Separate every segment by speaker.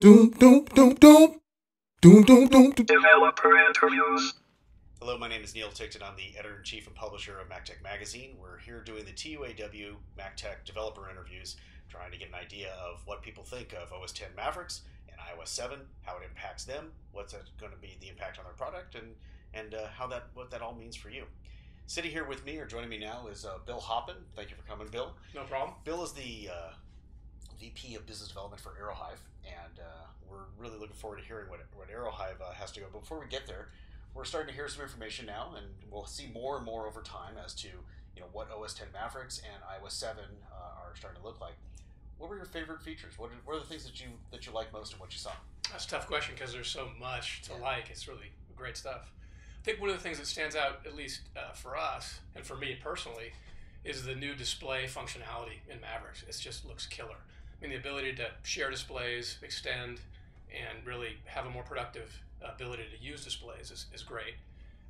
Speaker 1: Doom, doom, doom, doom. Doom, doom, doom, doom.
Speaker 2: Developer interviews.
Speaker 3: Hello, my name is Neil Ticton. I'm the editor-in-chief and publisher of MacTech Magazine. We're here doing the TUAW MacTech developer interviews, trying to get an idea of what people think of OS X Mavericks and iOS 7, how it impacts them, what's going to be the impact on their product, and what that all means for you. Sitting here with me, or joining me now, is Bill Hoppen. Thank you for coming, Bill.
Speaker 4: No problem.
Speaker 3: Bill is the VP of Business Development for Aerohive, and we're really looking forward to hearing what Aerohive has to go. But before we get there, we're starting to hear some information now, and we'll see more and more over time as to what OS X Mavericks and iOS 7 are starting to look like. What were your favorite features? What are the things that you like most of what you saw?
Speaker 4: That's a tough question because there's so much to like. It's really great stuff. I think one of the things that stands out, at least for us and for me personally, is the new display functionality in Mavericks. It just looks killer. I mean, the ability to share displays, extend, and really have a more productive ability to use displays is great.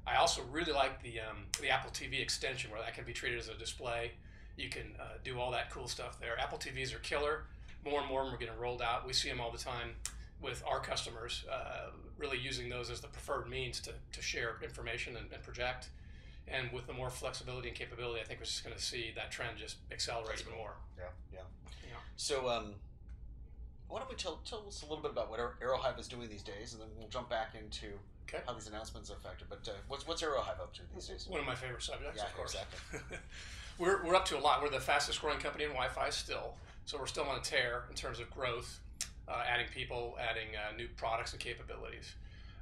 Speaker 4: I also really like the Apple TV extension, where that can be treated as a display. You can do all that cool stuff there. Apple TVs are killer. More and more of them are getting rolled out. We see them all the time with our customers, really using those as the preferred means to share information and project. And with the more flexibility and capability, I think we're just going to see that trend just accelerate even more.
Speaker 3: Yeah. So, why don't we tell us a little bit about what Aerohive is doing these days, and then we'll jump back into how these announcements affect it. But what's Aerohive up to these days?
Speaker 4: One of my favorite subjects, of course.
Speaker 3: Exactly.
Speaker 4: We're up to a lot. We're the fastest growing company in Wi-Fi still, so we're still on a tear in terms of growth, adding people, adding new products and capabilities.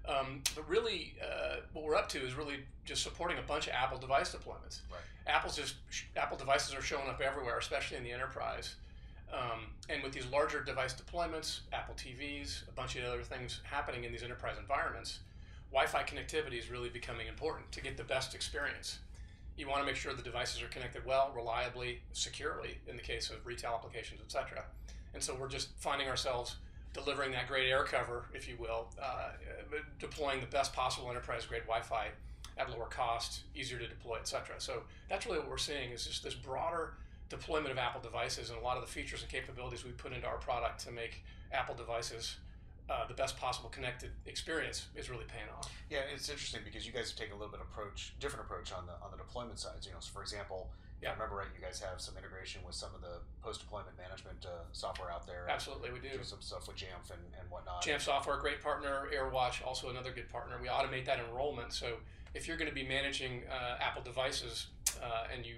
Speaker 4: But really, what we're up to is really just supporting a bunch of Apple device deployments.
Speaker 3: Right.
Speaker 4: Apple devices are showing up everywhere, especially in the enterprise. And with these larger device deployments, Apple TVs, a bunch of other things happening in these enterprise environments, Wi-Fi connectivity is really becoming important to get the best experience. You want to make sure the devices are connected well, reliably, securely, in the case of retail applications, etc. And so we're just finding ourselves delivering that great air cover, if you will, deploying the best possible enterprise-grade Wi-Fi at lower cost, easier to deploy, etc. So that's really what we're seeing, is just this broader deployment of Apple devices, and a lot of the features and capabilities we put into our product to make Apple devices the best possible connected experience is really paying off.
Speaker 3: Yeah, it's interesting because you guys have taken a little bit different approach on the deployment side. So, for example, I remember right, you guys have some integration with some of the post-deployment management software out there.
Speaker 4: Absolutely, we do.
Speaker 3: Some stuff with Jamf and whatnot.
Speaker 4: Jamf Software, great partner. AirWatch, also another good partner. We automate that enrollment. So if you're going to be managing Apple devices and you're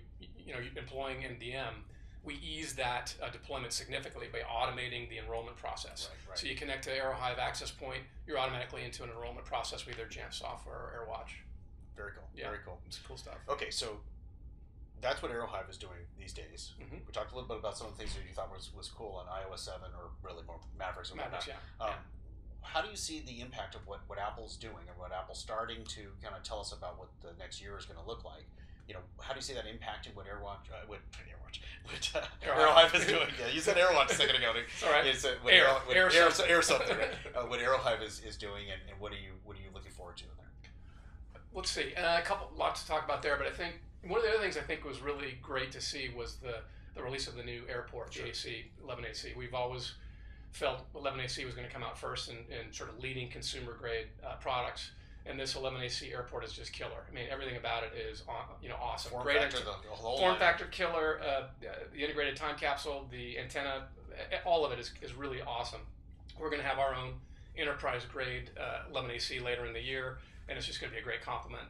Speaker 4: employing MDM, we ease that deployment significantly by automating the enrollment process.
Speaker 3: Right.
Speaker 4: So you connect to Aerohive Access Point, you're automatically into an enrollment process with either Jamf Software or AirWatch.
Speaker 3: Very cool.
Speaker 4: Yeah,
Speaker 3: Very cool.
Speaker 4: It's cool stuff.
Speaker 3: Okay, so that's what Aerohive is doing these days.
Speaker 4: Mm-hmm.
Speaker 3: We talked a little bit about some of the things that you thought was cool on iOS 7, or really more Mavericks and whatnot.
Speaker 4: Yeah.
Speaker 3: How do you see the impact of what Apple's doing and what Apple's starting to kind of tell us about what the next year is going to look like? How do you see that impacting what Aerohive is doing? Yeah, you said AirWatch a second ago.
Speaker 4: All right.
Speaker 3: It's
Speaker 4: Air
Speaker 3: something. Right? What Aerohive is doing, and what are you looking forward to in there?
Speaker 4: Let's see. Lots to talk about there, but I think one of the other things I think was really great to see was the release of the new AirPort, the AC 11AC. We've always felt 11AC was going to come out first in sort of leading consumer grade products. And this 11AC AirPort is just killer. I mean, everything about it is awesome.
Speaker 3: Form
Speaker 4: factor killer. The integrated time capsule, the antenna, all of it is really awesome. We're going to have our own enterprise grade 11AC later in the year, and it's just going to be a great complement.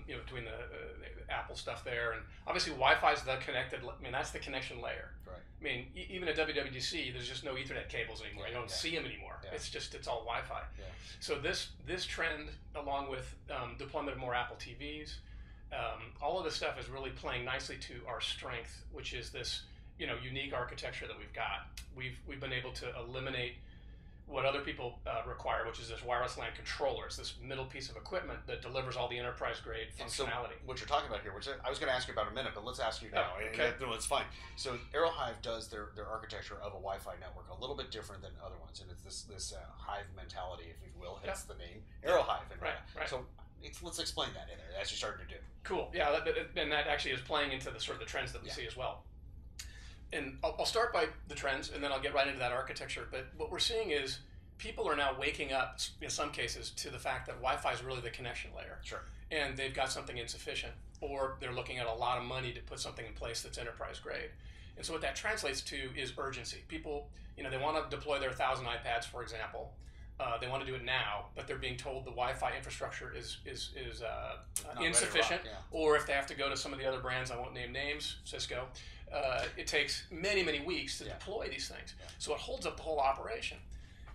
Speaker 4: Between the Apple stuff there, and obviously Wi-Fi is the connected. I mean, that's the connection layer.
Speaker 3: Right.
Speaker 4: I mean, even at WWDC, there's just no Ethernet cables anymore. You don't see them anymore.
Speaker 3: Yeah.
Speaker 4: It's all Wi-Fi.
Speaker 3: Yeah.
Speaker 4: So this trend, along with deployment of more Apple TVs, all of this stuff is really playing nicely to our strength, which is this unique architecture that we've got. We've been able to eliminate what other people require, which is this wireless LAN controller. It's this middle piece of equipment that delivers all the enterprise grade functionality.
Speaker 3: So what you're talking about here, which I was going to ask you about in a minute, but let's ask you now.
Speaker 4: Okay.
Speaker 3: No, it's fine. So Aerohive does their architecture of a Wi-Fi network a little bit different than other ones, and it's this Hive mentality, if you will, hence the name Aerohive. And,
Speaker 4: right.
Speaker 3: So let's explain that in there as you're starting to do.
Speaker 4: Cool. Yeah, and that actually is playing into the sort of the trends that we see as well. And I'll start by the trends, and then I'll get right into that architecture. But what we're seeing is people are now waking up in some cases to the fact that Wi-Fi is really the connection layer.
Speaker 3: Sure.
Speaker 4: And they've got something insufficient, or they're looking at a lot of money to put something in place that's enterprise grade. And so what that translates to is urgency. People, they want to deploy their 1,000 iPads, for example. They want to do it now, but they're being told the Wi-Fi infrastructure is insufficient.
Speaker 3: Yeah.
Speaker 4: Or if they have to go to some of the other brands, I won't name names, Cisco, it takes many, many weeks to deploy these things.
Speaker 3: Yeah.
Speaker 4: So it holds up the whole operation.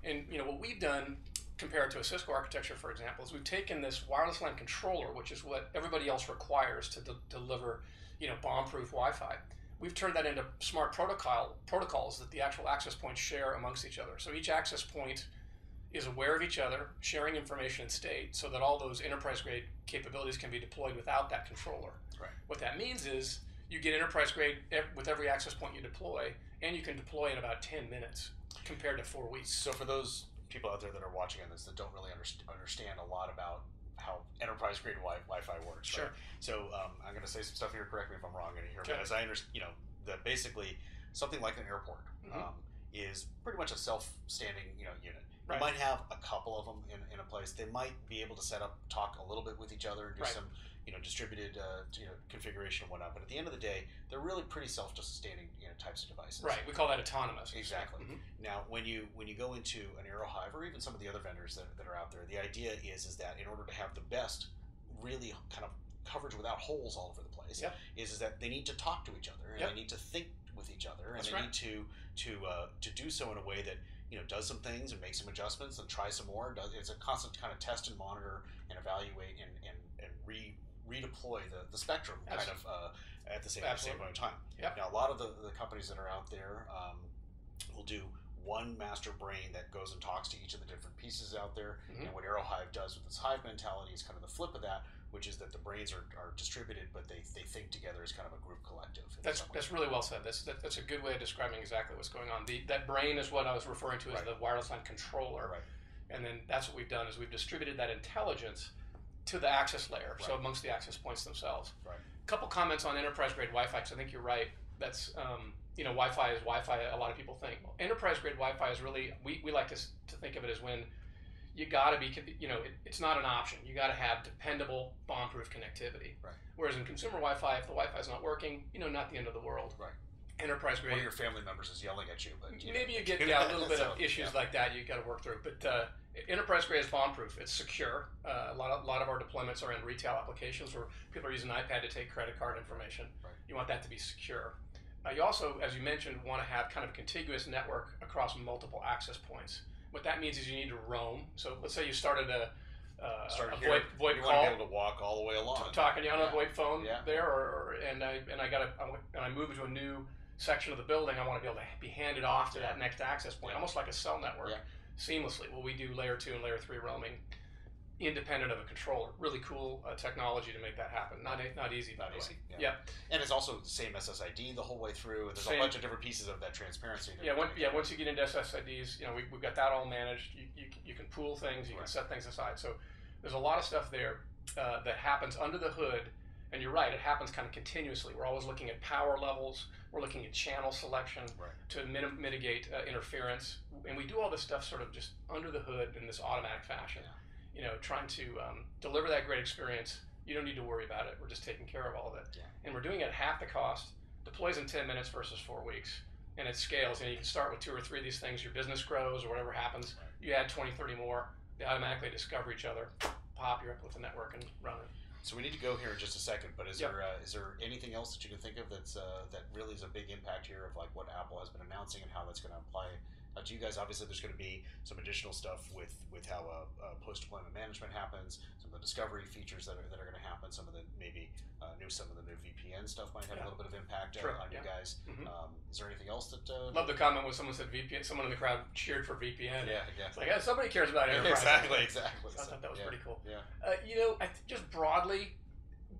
Speaker 4: And what we've done compared to a Cisco architecture, for example, is we've taken this wireless LAN controller, which is what everybody else requires to deliver, bomb-proof Wi-Fi. We've turned that into smart protocols that the actual access points share amongst each other. So each access point is aware of each other, sharing information and state, so that all those enterprise-grade capabilities can be deployed without that controller.
Speaker 3: Right.
Speaker 4: What that means is you get enterprise-grade with every access point you deploy, and you can deploy in about 10 minutes compared to 4 weeks.
Speaker 3: So for those people out there that are watching on this that don't really understand a lot about how enterprise-grade Wi-Fi works,
Speaker 4: Sure.
Speaker 3: Right? So I'm going to say some stuff here. Correct me if I'm wrong in here,
Speaker 4: Okay.
Speaker 3: but as I understand, that basically something like an airport is pretty much a self-standing, unit.
Speaker 4: Right.
Speaker 3: You might have a couple of them in a place. They might be able to talk a little bit with each other and do
Speaker 4: Right.
Speaker 3: some, distributed, configuration and whatnot. But at the end of the day, they're really pretty self-sustaining, types of devices.
Speaker 4: Right, we call that autonomous.
Speaker 3: Exactly.
Speaker 4: Mhm.
Speaker 3: Now, when you go into an Aerohive or even some of the other vendors that are out there, the idea is that in order to have the best, really kind of coverage without holes all over the place,
Speaker 4: Yep.
Speaker 3: is that they need to talk to each other and
Speaker 4: Yep.
Speaker 3: they need to think with each other, and
Speaker 4: That's
Speaker 3: they
Speaker 4: right.
Speaker 3: need to do so in a way that does some things and makes some adjustments and tries some more. It's a constant kind of test and monitor and evaluate and redeploy the spectrum kind of at the same point in time.
Speaker 4: Yep.
Speaker 3: Now, a lot of the companies that are out there will do one master brain that goes and talks to each of the different pieces out there.
Speaker 4: Mhm.
Speaker 3: And what Aerohive does with its hive mentality is kind of the flip of that, which is that the brains are distributed, but they think together as kind of a group collective.
Speaker 4: That's really well said. That's a good way of describing exactly what's going on. That brain is what I was referring to as
Speaker 3: Right.
Speaker 4: the wireless LAN controller.
Speaker 3: Right.
Speaker 4: And then that's what we've done is we've distributed that intelligence to the access layer, so
Speaker 3: Right.
Speaker 4: amongst the access points themselves.
Speaker 3: Right.
Speaker 4: A couple comments on enterprise-grade Wi-Fi, because I think you're right. That's, Wi-Fi is Wi-Fi, a lot of people think. Well, enterprise-grade Wi-Fi is really, we like to think of it as when you got to be, it's not an option. You got to have dependable, bomb-proof connectivity.
Speaker 3: Right.
Speaker 4: Whereas in consumer Wi-Fi, if the Wi-Fi is not working, not the end of the world.
Speaker 3: Right.
Speaker 4: Enterprise-grade.
Speaker 3: One of your family members is yelling at you, but
Speaker 4: Maybe you get a little bit of issues like that you got to work through. But enterprise grade is bomb-proof. It's secure. A lot of our deployments are in retail applications where people are using an iPad to take credit card information.
Speaker 3: Right.
Speaker 4: You want that to be secure. You also, as you mentioned, want to have kind of a contiguous network across multiple access points. What that means is you need to roam. So let's say you started a VoIP
Speaker 3: you want to
Speaker 4: call,
Speaker 3: be able to walk all the way along.
Speaker 4: talking to you on a VoIP phone
Speaker 3: Yeah.
Speaker 4: there, and I move to a new section of the building. I want to be able to be handed off to that next access point, almost like a cell network, seamlessly. Well, we do layer 2 and layer 3 roaming, independent of a controller. Really cool technology to make that happen. Not easy, by the way. Yeah.
Speaker 3: And it's also the same SSID the whole way through. There's a bunch of different pieces of that transparency.
Speaker 4: Once you get into SSIDs, we've got that all managed. You can pool things, you can set things aside. So there's a lot of stuff there that happens under the hood. And you're right, it happens kind of continuously. We're always looking at power levels. We're looking at channel selection to mitigate interference. And we do all this stuff sort of just under the hood in this automatic fashion. Trying to deliver that great experience. You don't need to worry about it. We're just taking care of all of it.
Speaker 3: Yeah.
Speaker 4: And we're doing it at half the cost. Deploys in 10 minutes versus 4 weeks. And it scales. You can start with 2 or 3 of these things. Your business grows or whatever happens. You add 20, 30 more. They automatically discover each other. Pop, you're up with the network and run it.
Speaker 3: So we need to go here in just a second, but is there anything else that you can think of that really is a big impact here of like what Apple has been announcing and how that's going to apply to you guys? Obviously, there's going to be some additional stuff with how post-deployment management happens, some of the discovery features that are going to happen, some of the some of the new VPN stuff might have a little bit of impact on you guys.
Speaker 4: Mm-hmm.
Speaker 3: Is there anything else that?
Speaker 4: Love the comment when someone said VPN. Someone in the crowd cheered for VPN.
Speaker 3: Yeah.
Speaker 4: It's like somebody cares about enterprise.
Speaker 3: Exactly.
Speaker 4: So I thought that was pretty cool.
Speaker 3: Yeah.
Speaker 4: Just broadly,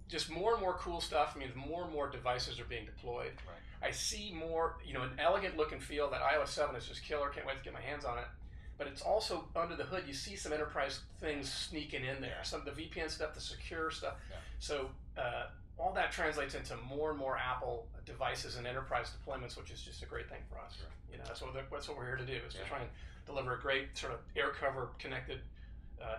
Speaker 4: just more and more cool stuff. I mean, more and more devices are being deployed.
Speaker 3: Right.
Speaker 4: I see more, an elegant look and feel. That iOS 7 is just killer. Can't wait to get my hands on it. But it's also under the hood. You see some enterprise things sneaking in there. Some of the VPN stuff, the secure stuff.
Speaker 3: Yeah.
Speaker 4: So all that translates into more and more Apple devices and enterprise deployments, which is just a great thing for us. You know, that's what we're here to do, is to try and deliver a great sort of air cover connected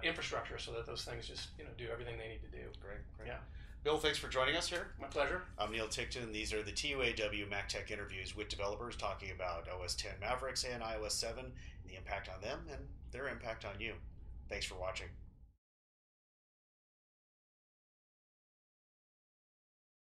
Speaker 4: infrastructure so that those things just, you know, do everything they need to do.
Speaker 3: Great.
Speaker 4: Yeah.
Speaker 3: Bill, thanks for joining us here.
Speaker 4: My pleasure.
Speaker 3: I'm Neil Tickton. These are the TUAW MacTech interviews with developers talking about OS 10 Mavericks and iOS 7, and the impact on them and their impact on you. Thanks for watching.